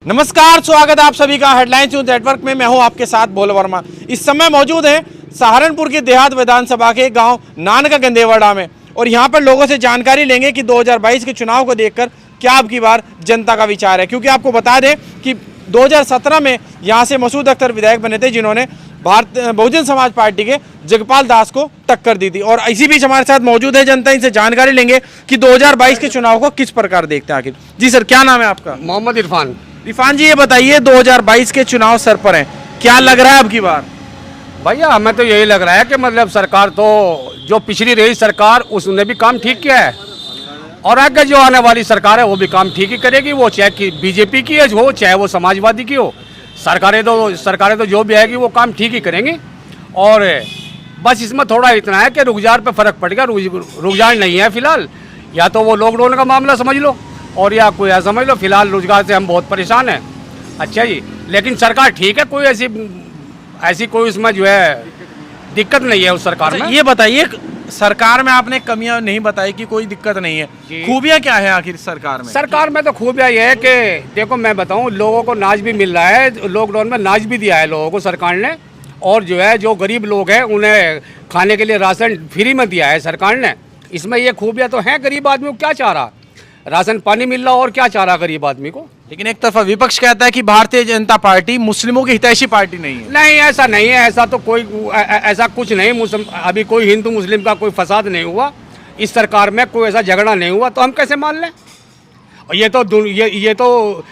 नमस्कार, स्वागत है आप सभी का हेडलाइंस न्यूज नेटवर्क में। मैं हूं आपके साथ भोला वर्मा। इस समय मौजूद है सहारनपुर के देहात विधानसभा के गांव नानका गंदेवाड़ा में और यहां पर लोगों से जानकारी लेंगे कि 2022 के चुनाव को देखकर क्या अब की बार जनता का विचार है। क्योंकि आपको बता दें कि 2017 में यहां से मसूद अख्तर विधायक बने थे, जिन्होंने बहुजन समाज पार्टी के जगपाल दास को टक्कर दी थी। और इसी बीच हमारे साथ मौजूद है जनता, इनसे जानकारी लेंगे कि 2022 के चुनाव को किस प्रकार देखते हैं आखिर। जी सर, क्या नाम है आपका? मोहम्मद इरफान। इरफान जी, ये बताइए 2022 के चुनाव सर पर हैं, क्या लग रहा है अब की बार? भैया हमें तो यही लग रहा है कि मतलब सरकार तो जो पिछली रही सरकार उसने भी काम ठीक किया है और आगे जो आने वाली सरकार है वो भी काम ठीक ही करेगी। वो चाहे कि बीजेपी की हो चाहे वो समाजवादी की हो, सरकारें तो जो भी आएगी वो काम ठीक ही करेंगी। और बस इसमें थोड़ा इतना है कि रुखजार पे फर्क पड़ गया। रुखजार नहीं है फिलहाल, या तो वो लॉकडाउन का मामला समझ लो और या कोई ऐसा समझ लो। फिलहाल रोजगार से हम बहुत परेशान हैं। अच्छा जी, लेकिन सरकार ठीक है, कोई ऐसी कोई उसमें जो है दिक्कत नहीं है उस सरकार में। ये बताइए, सरकार में आपने कमियां नहीं बताई कि कोई दिक्कत नहीं है, खूबियां क्या है आखिर सरकार में? सरकार में तो खूबियां ये है कि देखो मैं बताऊं, लोगों को अनाज भी मिल रहा है, लॉकडाउन में अनाज भी दिया है लोगों को सरकार ने। और जो है जो गरीब लोग हैं उन्हें खाने के लिए राशन फ्री में दिया है सरकार ने। इसमें ये खूबियाँ तो हैं। गरीब आदमी को क्या चाह रहा, राशन पानी मिल रहा और क्या चाह रहा गरीब आदमी को। लेकिन एक तरफा विपक्ष कहता है कि भारतीय जनता पार्टी मुस्लिमों की हितैषी पार्टी नहीं है। नहीं, ऐसा नहीं है, ऐसा तो कोई ऐसा कुछ नहीं। अभी कोई हिंदू मुस्लिम का कोई फसाद नहीं हुआ इस सरकार में, कोई ऐसा झगड़ा नहीं हुआ, तो हम कैसे मान लें? और ये तो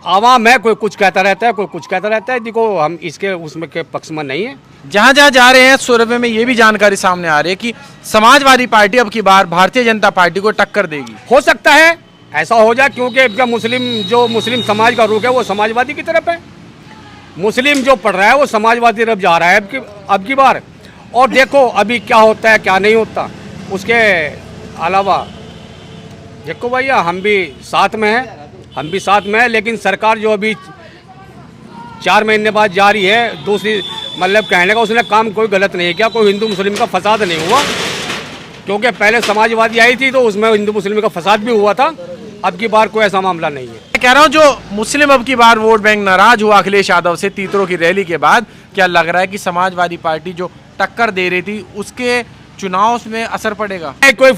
आवाम है, कोई कुछ कहता रहता है, कोई कुछ कहता रहता है। देखो हम इसके उसमें के पक्ष में नहीं है। जहां जहां जा रहे हैं सर्वे में ये भी जानकारी सामने आ रही है कि समाजवादी पार्टी अब की बार भारतीय जनता पार्टी को टक्कर देगी। हो सकता है ऐसा हो जाए, क्योंकि जो मुस्लिम समाज का रुख है वो समाजवादी की तरफ है। मुस्लिम जो पढ़ रहा है वो समाजवादी तरफ जा रहा है अब की बार। और देखो अभी क्या होता है क्या नहीं होता। उसके अलावा देखो भैया, हम भी साथ में हैं, लेकिन सरकार जो अभी 4 महीने बाद जा रही है, दूसरी मतलब कहने का उसने काम कोई गलत नहीं किया, कोई हिंदू मुस्लिम का फसाद नहीं हुआ। क्योंकि पहले समाजवादी आई थी तो उसमें हिंदू मुस्लिम का फसाद भी हुआ था। अब की बार कोई ऐसा मामला नहीं है। मैं कह रहा हूँ जो मुस्लिम अब की बार वोट बैंक नाराज हुआ अखिलेश यादव से तीतरों की रैली के बाद, क्या लग रहा है कि समाजवादी पार्टी जो टक्कर दे रही थी उसके चुनाव में असर पड़ेगा? कोई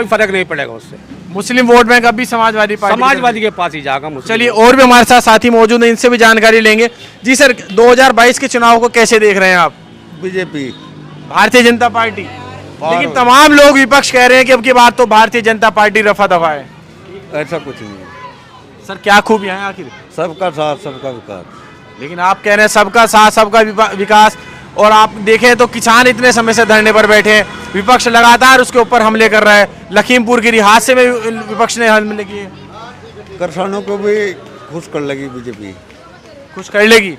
फर्क नहीं पड़ेगा उससे। मुस्लिम वोट बैंक अभी समाजवादी के पास ही जाएगा। चलिए, और भी हमारे साथ साथी मौजूद हैं, इनसे भी जानकारी लेंगे। जी सर, 2022 के चुनाव को कैसे देख रहे हैं आप? BJP, Bharatiya Janata party. लेकिन तमाम लोग विपक्ष कह रहे हैं कि अब की बात तो भारतीय जनता पार्टी रफा दफा है। ऐसा कुछ नहीं है सर, क्या खूबियां हैं आखिर? सबका साथ सबका विकास। लेकिन आप कह रहे हैं सबका साथ सबका विकास, और आप देखें तो किसान इतने समय से धरने पर बैठे हैं, विपक्ष लगातार उसके ऊपर हमले कर रहा है। लखीमपुर गिरी हादसे में विपक्ष ने हमले किए। किसानों को भी खुश कर लगी बीजेपी। कुछ कर लेगी?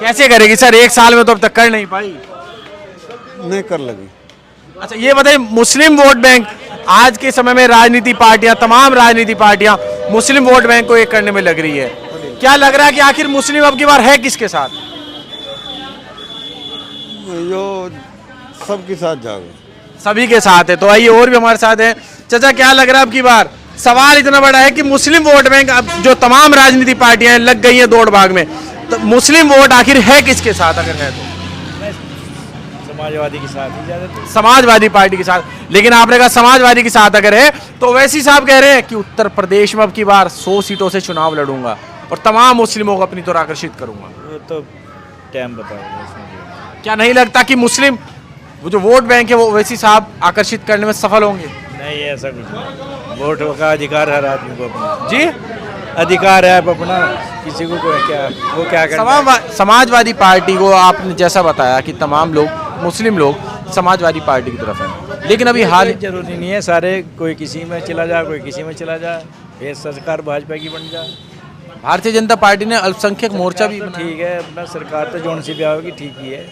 कैसे करेगी सर? 1 साल में तो अब तक कर नहीं पाई। नहीं कर लगी। अच्छा ये बताइए, मुस्लिम वोट बैंक आज के समय में तमाम राजनीति पार्टियां मुस्लिम वोट बैंक को एक करने में लग रही है। क्या लग रहा है कि आखिर मुस्लिम अब की बार है किसके साथ? जो सबके साथ जाओगे। सभी के साथ है। तो आइए, और भी हमारे साथ है। चाचा, क्या लग रहा है अब की बार? सवाल इतना बड़ा है कि मुस्लिम वोट बैंक अब जो तमाम राजनीति पार्टियां लग गई हैं दौड़ भाग में, तो मुस्लिम वोट आखिर है किसके साथ? अगर है तो समाजवादी के साथ ही ज्यादा, समाजवादी पार्टी के साथ। लेकिन आपने कहा समाजवादी के साथ अगर है, तो वैसी साहब कह रहे हैं कि उत्तर प्रदेश में अब की बार 100 सीटों से चुनाव लड़ूंगा और तमाम मुस्लिमों को अपनी तरफ आकर्षित करूंगा। वो तो टाइम बताएगा इसमें। क्या नहीं लगता कि मुस्लिम वो जो वोट बैंक है वो वैसी साहब आकर्षित करने में सफल होंगे? नहीं, ऐसा कुछ नहीं। वोट का अधिकार हर आदमी को अपना। जी, अधिकार है अपना, किसी को क्या करना। समाजवादी पार्टी को आपने जैसा बताया कि तमाम लोग मुस्लिम लोग समाजवादी पार्टी की तरफ हैं, लेकिन अभी हाल जरूरी नहीं है सारे, कोई किसी में चला जाए, कोई किसी में चला जाए, फिर सरकार भाजपा की बन जाए। भारतीय जनता पार्टी ने अल्पसंख्यक मोर्चा भी ठीक है, अपना सरकार तो जोन सी भी आओगी ठीक ही है।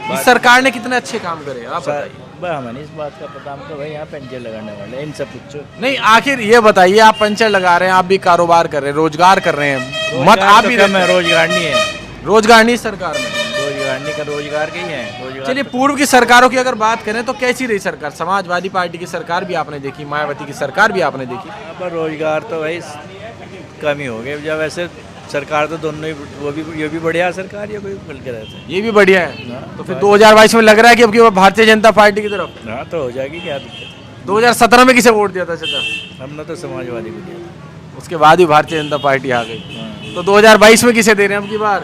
इस सरकार ने कितने अच्छे काम करे आप बताइए। हमें नहीं इस बात का पता, हम तो भाई यहाँ पंचर लगाने वाले इन सब कुछ नहीं। आखिर ये बताइए, आप पंचर लगा रहे हैं, आप भी कारोबार कर रहे हैं, रोजगार कर रहे हैं, मत आप भी रोजगार नहीं है, रोजगार नहीं सरकार में। रोजगार रोजगार नहीं कर, रोजगार के ही हैं रोजगार। चलिए, पूर्व की सरकारों की अगर बात करें तो कैसी रही सरकार? समाजवादी पार्टी की सरकार भी आपने देखी, मायावती की सरकार भी आपने देखी। यहाँ पर रोजगार तो भाई कम ही हो गए। जब वैसे सरकार तो दोनों ही, वो भी, ये भी बढ़िया सरकार, ये भी मिलकर रहते हैं। ये भी बढ़िया है। तो फिर 2022 में लग रहा है कि अब की भारतीय जनता पार्टी की तरफ। हाँ तो हो जाएगी, क्या दिक्कत है। 2017 में किसे वोट दिया था चाचा? हमने तो समाजवादी को दिया था। उसके बाद भी भारतीय जनता पार्टी आ गई। तो 2022 में किसे दे रहे हैं अब की बार?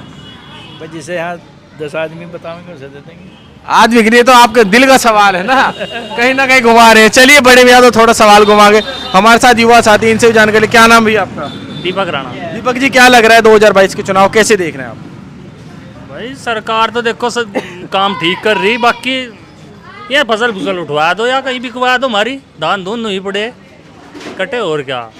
भाई जिसे यहाँ 10 आदमी बताएंगे उसे दे देंगे। आज बिक रही है तो आपके दिल का सवाल है ना कहीं घुमा रहे हैं। चलिए, बड़े भैया तो थोड़ा सवाल घुमा के हमारे साथ युवा साथी, इनसे भी जानकारी। क्या नाम भैया आपका? दीपक राणा। दीपक जी, क्या लग रहा है 2022 के चुनाव कैसे देख रहे हैं आप? भाई सरकार तो देखो सब काम ठीक कर रही, बाकी ये फसल फुसल उठवा दो या कहीं बिकवा दो, हमारी धान धुन नहीं पड़े कटे, और क्या।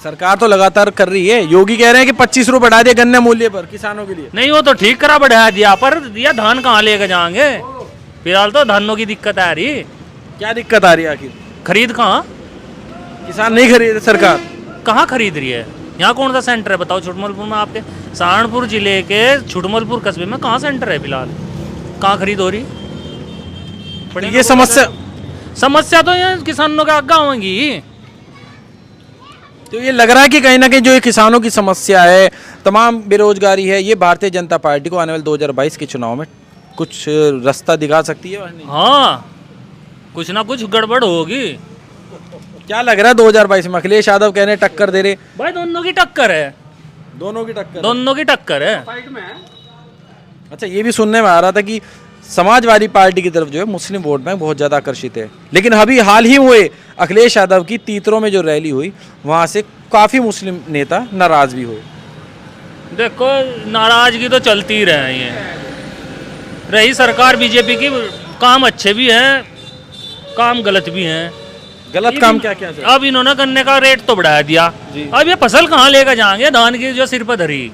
सरकार तो लगातार कर रही है। योगी कह रहे हैं कि 25 रुपए बढ़ा दिए गन्ने मूल्य पर किसानों के लिए। नहीं वो तो ठीक करा, बढ़ा दिया, पर ये धान कहाँ लेकर जाएंगे? फिलहाल तो धानों की दिक्कत आ रही। क्या दिक्कत आ रही है आखिर? खरीद कहाँ, किसान नहीं खरीद, सरकार कहाँ खरीद रही है? यहाँ कौन सा सेंटर है बताओ? छुटमलपुर में, आपके सहारनपुर जिले के छुटमलपुर कस्बे में कहाँ सेंटर है फिलहाल? कहाँ खरीद हो रही? ये समस्या तो ये किसानों के आगे होंगी। तो ये लग रहा है कि कहीं ना कहीं जो ये किसानों की समस्या है, तमाम बेरोजगारी है, ये भारतीय जनता पार्टी को आने वाले 2022 के चुनाव में कुछ रास्ता दिखा सकती है या नहीं? हाँ, कुछ ना कुछ गड़बड़ होगी। क्या लग रहा है 2022 में? अखिलेश यादव कह रहे हैं टक्कर दे रहे। भाई दोनों की टक्कर है, दोनों की टक्कर, दोनों की टक्कर है। अच्छा, ये भी सुनने में आ रहा था कि समाजवादी पार्टी की तरफ जो है मुस्लिम वोट बैंक बहुत ज़्यादा आकर्षित है, लेकिन अभी हाल ही हुए अखिलेश यादव की तीतरों में जो रैली हुई, वहाँ से काफ़ी मुस्लिम नेता नाराज भी हुए। देखो, नाराजगी तो चलती ही रही है। रही सरकार बीजेपी की, काम अच्छे भी हैं, काम गलत भी हैं। गलत काम क्या क्या? अब इन्होंने गन्ने का रेट तो बढ़ा दिया, अब ये फसल कहाँ लेकर जाएंगे? धान की जो सिर पर धरी।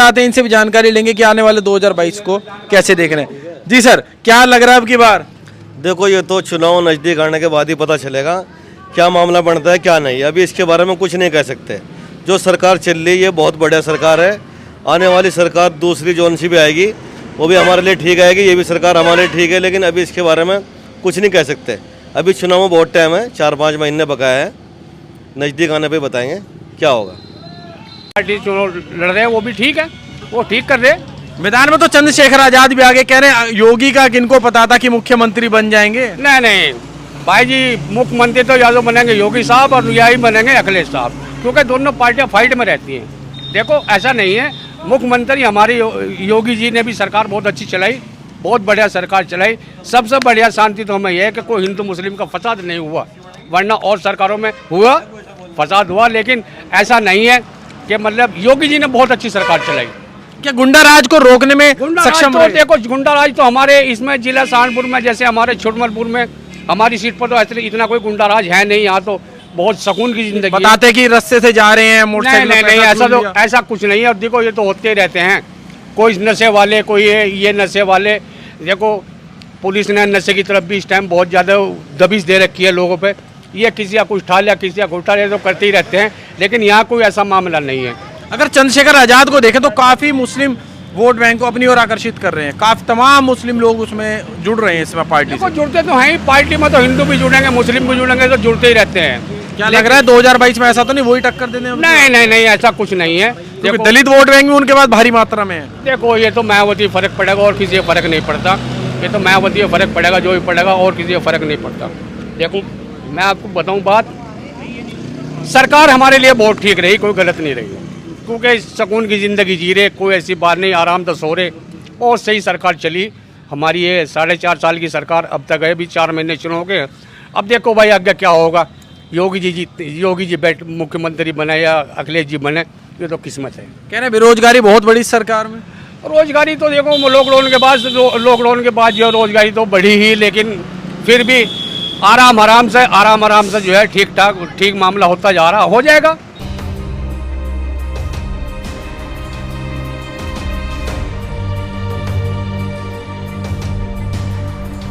आते हैं, इनसे भी जानकारी लेंगे कि आने वाले 2022 को कैसे देख रहे हैं। जी सर, क्या लग रहा है अब की बार? देखो, ये तो चुनाव नज़दीक आने के बाद ही पता चलेगा क्या मामला बनता है क्या नहीं। अभी इसके बारे में कुछ नहीं कह सकते। जो सरकार चल रही है ये बहुत बढ़िया सरकार है। आने वाली सरकार दूसरी जोन सी भी आएगी, वो भी हमारे लिए ठीक आएगी। ये भी सरकार हमारे लिए ठीक है, लेकिन अभी इसके बारे में कुछ नहीं कह सकते। अभी चुनाव में बहुत टाइम है, 4-5 महीने बकाया है। नज़दीक आने पे बताएंगे क्या होगा। पार्टी चुनाव लड़ रहे हैं वो भी ठीक है, वो ठीक कर रहे हैं। मैदान में तो चंद्रशेखर आजाद भी आगे कह रहे हैं योगी का किनको पता था कि मुख्यमंत्री बन जाएंगे। नहीं भाई जी, मुख्यमंत्री तो या तो बनेंगे योगी साहब और या ही बनेंगे अखिलेश साहब, क्योंकि दोनों पार्टियां फाइट में रहती हैं। देखो, ऐसा नहीं है, मुख्यमंत्री हमारी योगी जी ने भी सरकार बहुत अच्छी चलाई, बहुत बढ़िया सरकार चलाई। सबसे बढ़िया शांति तो हमें यह है कि कोई हिंदू मुस्लिम का फसाद नहीं हुआ, वरना और सरकारों में हुआ फसाद हुआ। लेकिन ऐसा नहीं है कि मतलब योगी जी ने बहुत अच्छी सरकार चलाई। क्या गुंडा राज को रोकने में सक्षम तो रहे? देखो, गुंडा राज तो हमारे इसमें जिला सहारनपुर में, जैसे हमारे छुटमलपुर में हमारी सीट पर तो ऐसे इतना कोई गुंडा राज है नहीं। यहाँ तो बहुत सुकून की जिंदगी। बताते कि रास्ते से जा रहे हैं मोटरसाइकिल। नहीं, ऐसा तो ऐसा कुछ नहीं है। और देखो, ये तो होते रहते हैं, कोई नशे वाले, कोई ये नशे वाले। देखो, पुलिस ने नशे की तरफ भी इस टाइम बहुत ज़्यादा दबिश दे रखी है लोगों पे। ये किसी का कुछ उठा लिया, किसी का उठा लिया, तो करते ही रहते हैं, लेकिन यहाँ कोई ऐसा मामला नहीं है। अगर चंद्रशेखर आजाद को देखें तो काफी मुस्लिम वोट बैंक को अपनी ओर आकर्षित कर रहे हैं। काफी तमाम मुस्लिम लोग उसमें जुड़ रहे हैं इसमें पार्टी से। जुड़ते तो हैं ही, पार्टी में तो हिंदू भी जुड़ेंगे, मुस्लिम भी जुड़ेंगे, तो जुड़ते ही रहते हैं। क्या लग रहा है 2022 में ऐसा तो नहीं वही टक्कर देने? नहीं, ऐसा कुछ नहीं है। क्योंकि दलित वोट बैंक भी उनके पास भारी मात्रा में है। देखो, ये तो मायावती फर्क पड़ेगा और किसी का फर्क नहीं पड़ता। ये तो मायावती का फर्क पड़ेगा, जो भी पड़ेगा, और किसी का फर्क नहीं पड़ता। देखो, मैं आपको बताऊं बात, सरकार हमारे लिए बहुत ठीक रही, कोई गलत नहीं रही, क्योंकि सुकून की ज़िंदगी जी रहे, कोई ऐसी बात नहीं, आराम से सो रहे, और सही सरकार चली हमारी। ये 4.5 साल की सरकार अब तक है, भी 4 महीने चुनाव के। अब देखो भाई, आगे क्या होगा। योगी जी मुख्यमंत्री बने या अखिलेश जी बने, ये तो किस्मत है। कह रहे बेरोजगारी बहुत बड़ी सरकार में। रोजगारी तो देखो, लॉकडाउन के बाद जो रोजगारी तो बढ़ी ही, लेकिन फिर भी आराम आराम से जो है ठीक मामला होता जा रहा, हो जाएगा।